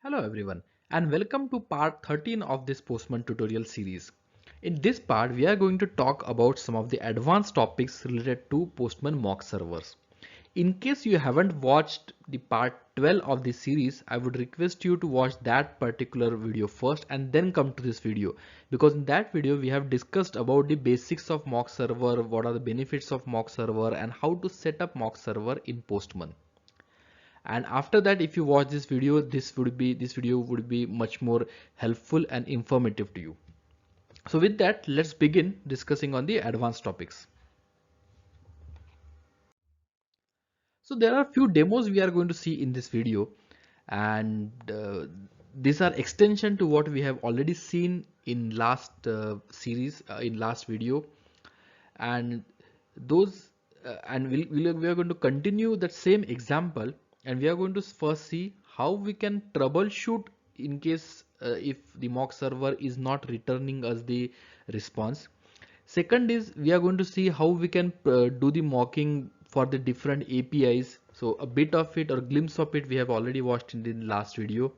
Hello everyone and welcome to part 13 of this Postman tutorial series. In this part we are going to talk about some of the advanced topics related to Postman mock servers. In case you haven't watched the part 12 of this series, I would request you to watch that particular video first and then come to this video, because in that video we have discussed about the basics of mock server, what are the benefits of mock server and how to set up mock server in Postman. And after that, if you watch this video would be much more helpful and informative to you. So with that, let's begin discussing on the advanced topics. So there are a few demos we are going to see in this video, and these are extension to what we have already seen in last series, in last video. And those and we are going to continue that same example, and we are going to first see how we can troubleshoot in case if the mock server is not returning us the response. Second is we are going to see how we can do the mocking for the different APIs. So a bit of it or glimpse of it we have already watched in the last video.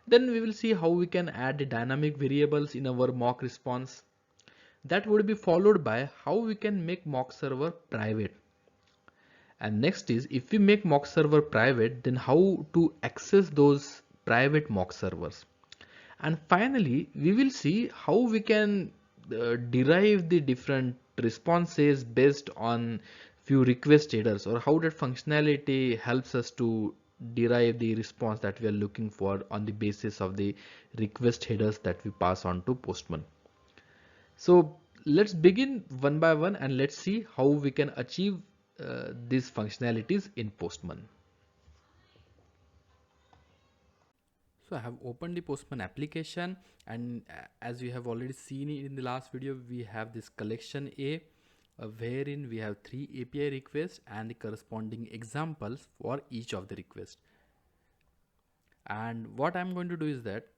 Then we will see how we can add the dynamic variables in our mock response. That would be followed by how we can make mock server private. And next is, if we make mock server private, then how to access those private mock servers. And finally, we will see how we can derive the different responses based on few request headers, or how that functionality helps us to derive the response that we are looking for on the basis of the request headers that we pass on to Postman. So let's begin one by one and let's see how we can achieve these functionalities in Postman. So I have opened the Postman application, and as you have already seen it in the last video, we have this collection A, wherein we have 3 API requests and the corresponding examples for each of the requests. And what I'm going to do is that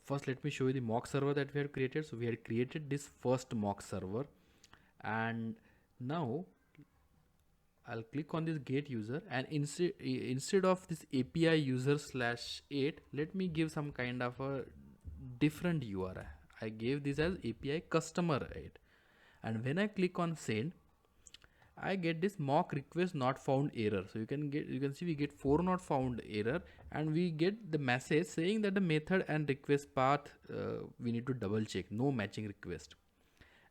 first let me show you the mock server that we have created. So we had created this first mock server, and now I'll click on this get user, and instead of this API user /8, let me give some kind of a different URI. I gave this as API customer 8, and when I click on send, I get this mock request not found error. So you can see we get 4 not found error, and we get the message saying that the method and request path we need to double check, no matching request.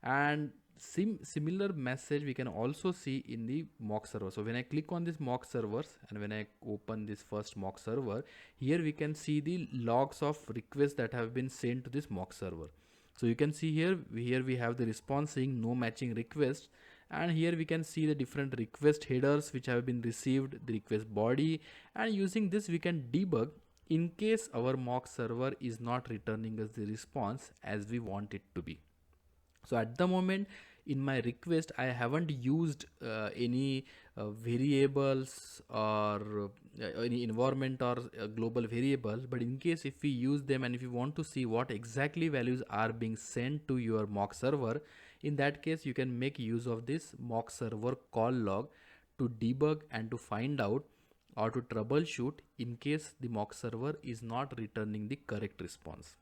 And similar message we can also see in the mock server. So when I click on this mock servers and when I open this first mock server, here we can see the logs of requests that have been sent to this mock server. So you can see here we have the response saying no matching request, and here we can see the different request headers which have been received, the request body, and using this we can debug in case our mock server is not returning us the response as we want it to be. So at the moment in my request I haven't used any variables or any environment or global variables, but in case if we use them and if you want to see what exactly values are being sent to your mock server, in that case you can make use of this mock server call log to debug and to find out or to troubleshoot in case the mock server is not returning the correct response.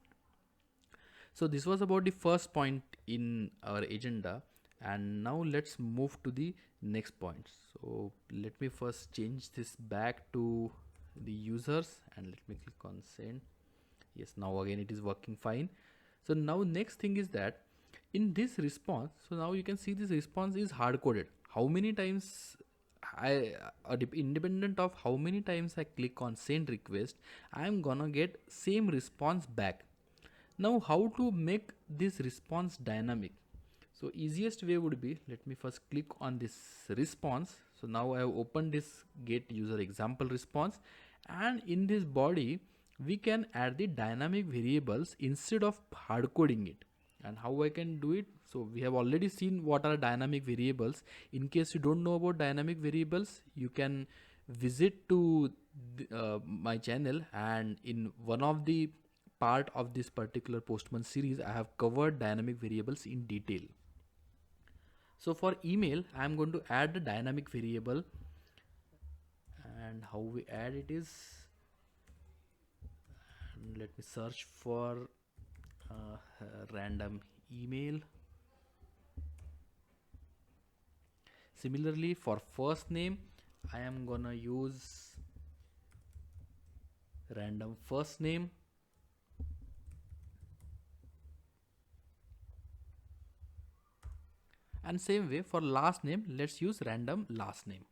So this was about the first point in our agenda, and now let's move to the next point. So let me first change this back to the users and let me click on send. Yes, now again it is working fine. So now next thing is that in this response, so now you can see this response is hard coded. How many times independent of how many times I click on send request, I'm gonna get same response back. Now how to make this response dynamic? So easiest way would be, let me first click on this response. So now I have opened this get user example response, and in this body we can add the dynamic variables instead of hard coding it. And how I can do it? So we have already seen what are dynamic variables. In case you don't know about dynamic variables, you can visit to my channel, and in one of the part of this particular Postman series I have covered dynamic variables in detail. So for email I am going to add the dynamic variable, and how we add it is let me search for random email. Similarly, for first name, I am gonna use random first name. And same way for last name, let's use random last name.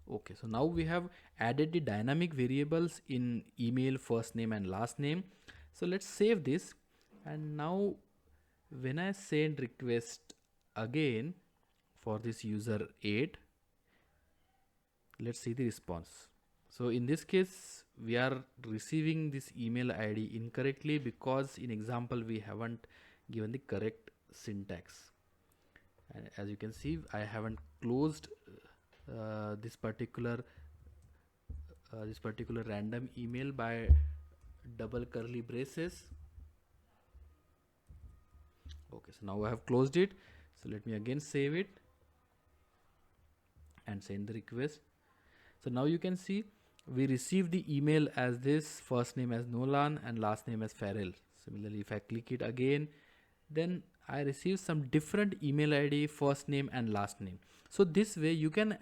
Okay, so now we have added the dynamic variables in email, first name and last name. So let's save this. And now when I send request again for this user 8, let's see the response. So in this case, we are receiving this email ID incorrectly because in example, we haven't given the correct syntax. And as you can see, I haven't closed this particular random email by double curly braces. Okay, so now I have closed it. So let me again save it and send the request. So now you can see we received the email as this, first name as Nolan and last name as Farrell. Similarly, if I click it again, then I receive some different email ID, first name and last name. So this way you can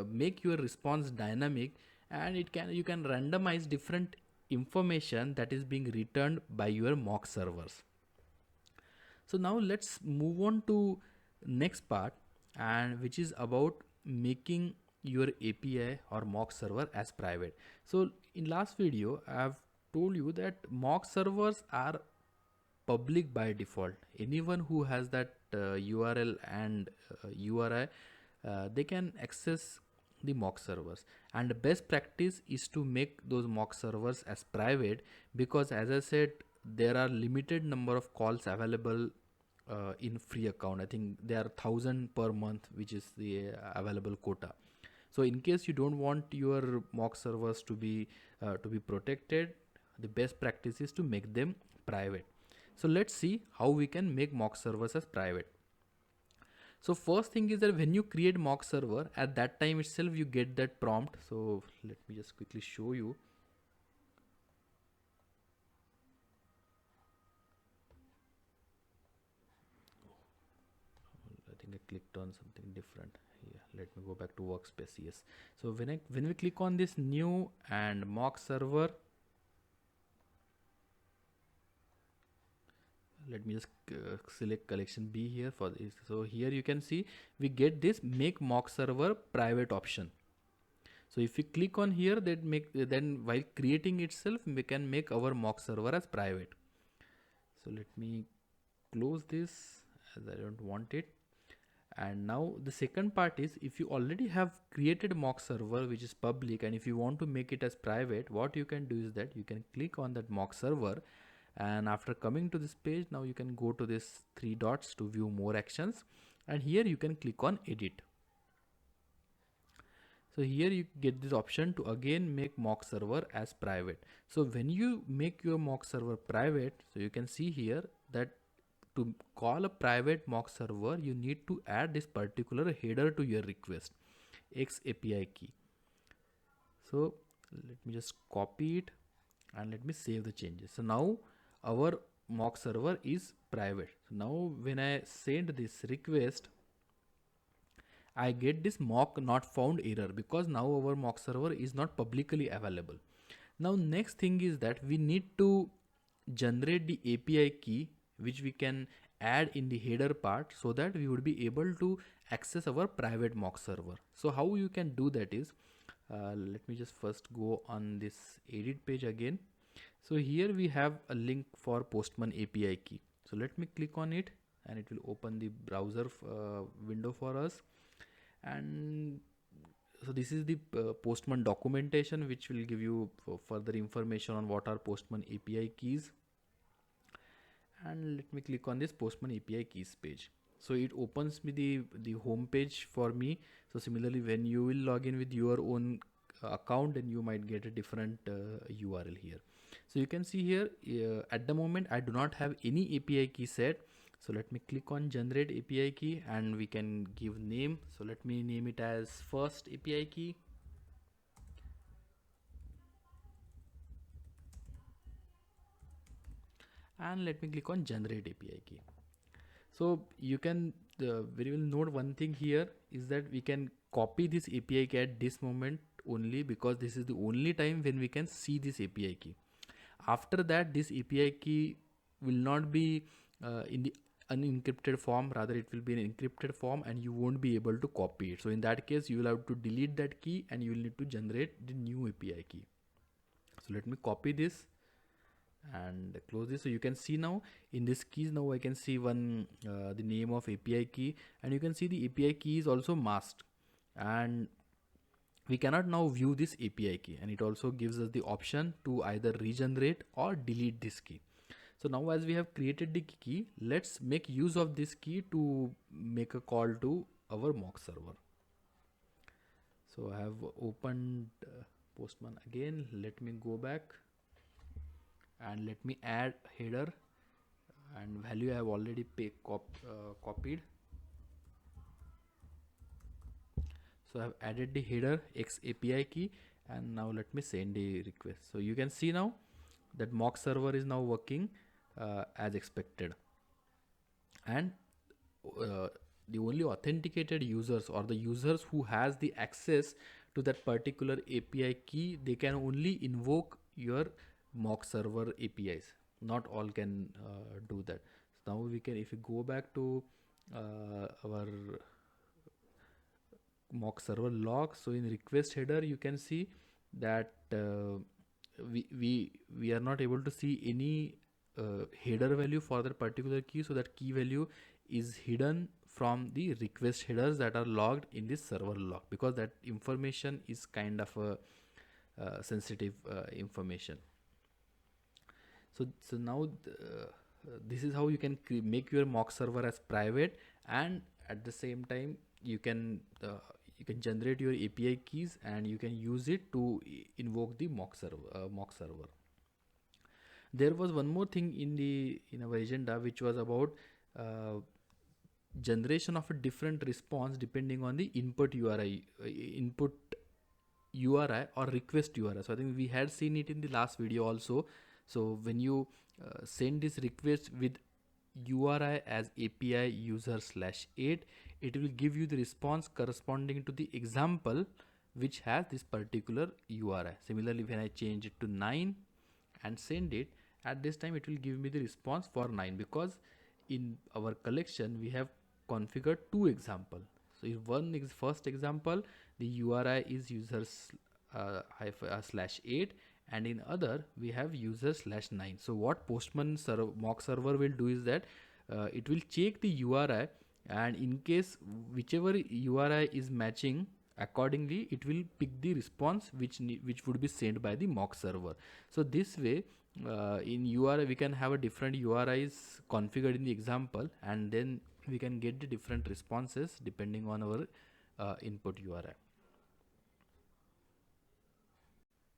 make your response dynamic, and you can randomize different information that is being returned by your mock servers. So now let's move on to next part, and which is about making your API or mock server as private. So in last video, I have told you that mock servers are public by default. Anyone who has that URL and URI, they can access the mock servers, and the best practice is to make those mock servers as private, because as I said, there are limited number of calls available in free account. I think there are 1,000 per month, which is the available quota. So in case you don't want your mock servers to be protected, the best practice is to make them private. So let's see how we can make mock servers as private. So first thing is that when you create mock server, at that time itself you get that prompt. So let me just quickly show you. I think I clicked on something different. Yeah, let me go back to workspace. Yes. So when we click on this new and mock server, let me just select collection B here for this. So here you can see we get this make mock server private option. So if we click on here, then while creating itself, we can make our mock server as private. So let me close this as I don't want it. And now the second part is, if you already have created mock server which is public, and if you want to make it as private, what you can do is that you can click on that mock server, and after coming to this page, now you can go to this three dots to view more actions, and here you can click on edit. So here you get this option to again make mock server as private. So when you make your mock server private, so you can see here that to call a private mock server, you need to add this particular header to your request, X API key. So let me just copy it and let me save the changes. So now our mock server is private. So now when I send this request, I get this mock not found error, because now our mock server is not publicly available. Now next thing is that we need to generate the API key which we can add in the header part, so that we would be able to access our private mock server. So how you can do that is, let me just first go on this edit page again. So here we have a link for Postman API key. So let me click on it and it will open the browser window for us. And so this is the Postman documentation, which will give you further information on what are Postman API keys. And let me click on this Postman API keys page. So it opens me the home page for me. So similarly, when you will log in with your own account, then you might get a different URL here. So you can see here at the moment I do not have any API key set. So let me click on generate API key and we can give name. So let me name it as first API key. And let me click on generate API key. So you can very well note one thing here is that we can copy this API key at this moment only, because this is the only time when we can see this API key. After that, this API key will not be in the unencrypted form, rather it will be in encrypted form and you won't be able to copy it. So in that case, you will have to delete that key and you will need to generate the new API key. So let me copy this and close this. So you can see now in this keys, now I can see one the name of API key, and you can see the API key is also masked, and we cannot now view this API key, and it also gives us the option to either regenerate or delete this key. So now as we have created the key, let's make use of this key to make a call to our mock server. So I have opened Postman again. Let me go back and let me add header, and value I have already copied. So I have added the header X API key, and now let me send the request. So you can see now that mock server is now working as expected, and the only authenticated users or the users who has the access to that particular API key, they can only invoke your mock server APIs. Not all can do that. So now we can, if we go back to our mock server log, so in request header you can see that we are not able to see any header value for that particular key. So that key value is hidden from the request headers that are logged in this server log, because that information is kind of a sensitive information. So now this is how you can make your mock server as private, and at the same time you can generate your API keys and you can use it to invoke the mock server. There was one more thing in our agenda, which was about generation of a different response depending on the input URI or request URI. So I think we had seen it in the last video also. So when you send this request with URI as API user /8, it will give you the response corresponding to the example which has this particular URI. Similarly, when I change it to 9 and send it, at this time it will give me the response for 9, because in our collection we have configured two examples. So if one is first example, the URI is users /8, and in other we have user /9. So what Postman mock server will do is that it will check the URI, and in case whichever URI is matching, accordingly it will pick the response which would be sent by the mock server. So this way in URI we can have a different URIs configured in the example, and then we can get the different responses depending on our input URI.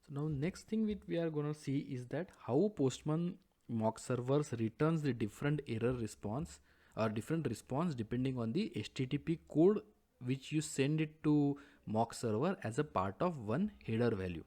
So now next thing which we are going to see is that how Postman mock servers returns the different error response or different response depending on the HTTP code which you send it to mock server as a part of one header value.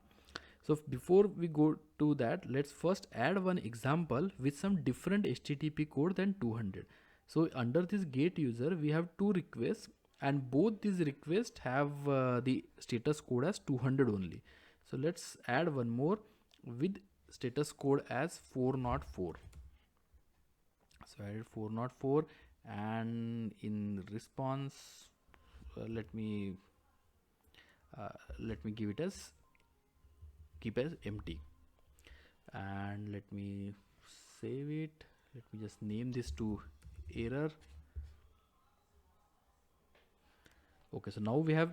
So before we go to that, let's first add one example with some different HTTP code than 200. So under this get user we have two requests, and both these requests have the status code as 200 only. So let's add one more with status code as 404. So I added 404, and in response let me give it as keep as empty, and let me save it. Let me just name this to error. Okay, so now we have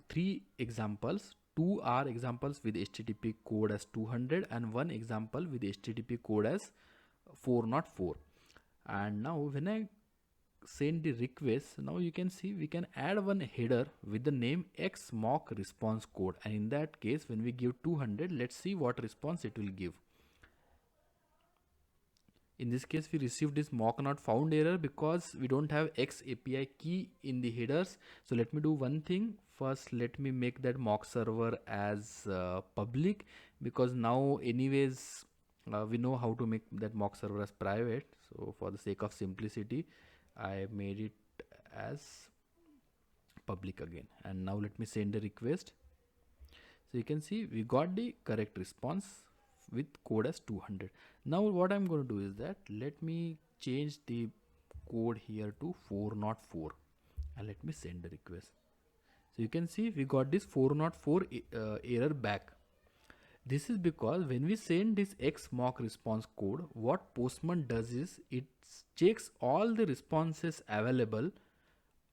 three examples. Two are examples with HTTP code as 200 and one example with HTTP code as 404. And now when I send the request, now you can see we can add one header with the name X mock response code, and in that case when we give 200, let's see what response it will give. In this case, we received this mock not found error because we don't have X API key in the headers. So let me do one thing. First, let me make that mock server as public, because now anyways we know how to make that mock server as private. So for the sake of simplicity, I made it as public again. And now let me send a request. So you can see we got the correct response with code as 200. Now what I'm going to do is that let me change the code here to 404 and let me send the request. So you can see we got this 404 error back. This is because when we send this X mock response code, what Postman does is it checks all the responses available,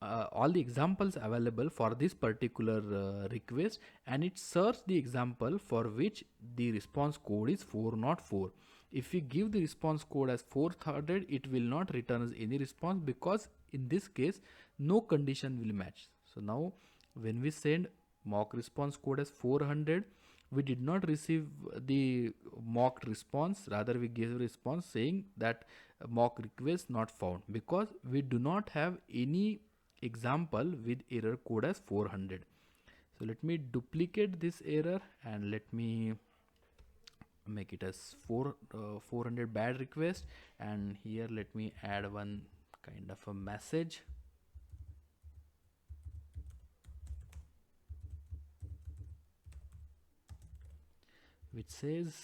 all the examples available for this particular request, and it searches the example for which the response code is 404. If we give the response code as 400, it will not return any response, because in this case no condition will match. So now when we send mock response code as 400, we did not receive the mocked response, rather we gave a response saying that mock request not found, because we do not have any example with error code as 400. So let me duplicate this error and let me make it as 400 bad request, and here let me add one kind of a message which says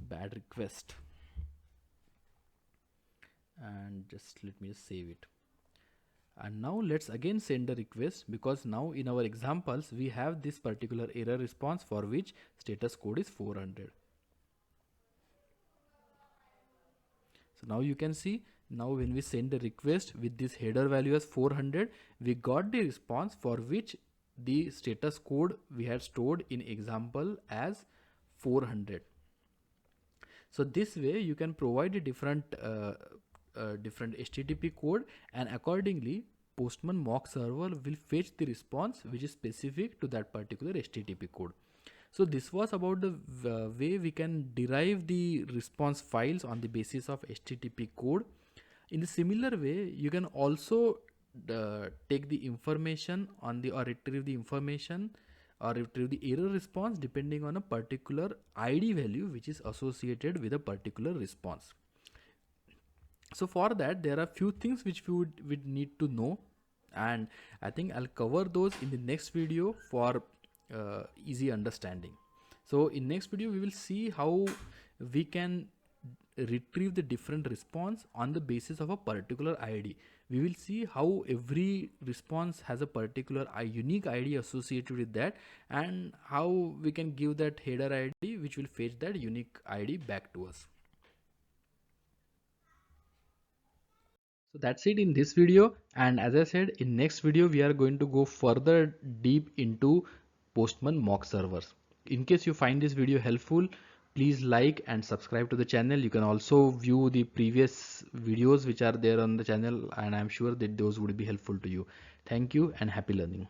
bad request, and just let me save it. And now let's again send a request, because now in our examples we have this particular error response for which status code is 400. So now you can see, now when we send the request with this header value as 400, we got the response for which the status code we had stored in example as 400. So this way you can provide a different HTTP code, and accordingly Postman mock server will fetch the response which is specific to that particular HTTP code. So this was about the way we can derive the response files on the basis of HTTP code. In a similar way, you can also take the information on the, or retrieve the information or retrieve the error response depending on a particular ID value which is associated with a particular response. So for that, there are few things which we would need to know, and I think I'll cover those in the next video for easy understanding. So in next video we will see how we can retrieve the different response on the basis of a particular ID. We will see how every response has a particular unique ID associated with that, and how we can give that header ID which will fetch that unique ID back to us. So that's it in this video, and as I said, in next video we are going to go further deep into Postman mock servers. In case you find this video helpful, please like and subscribe to the channel. You can also view the previous videos which are there on the channel, and I'm sure that those would be helpful to you. Thank you and happy learning.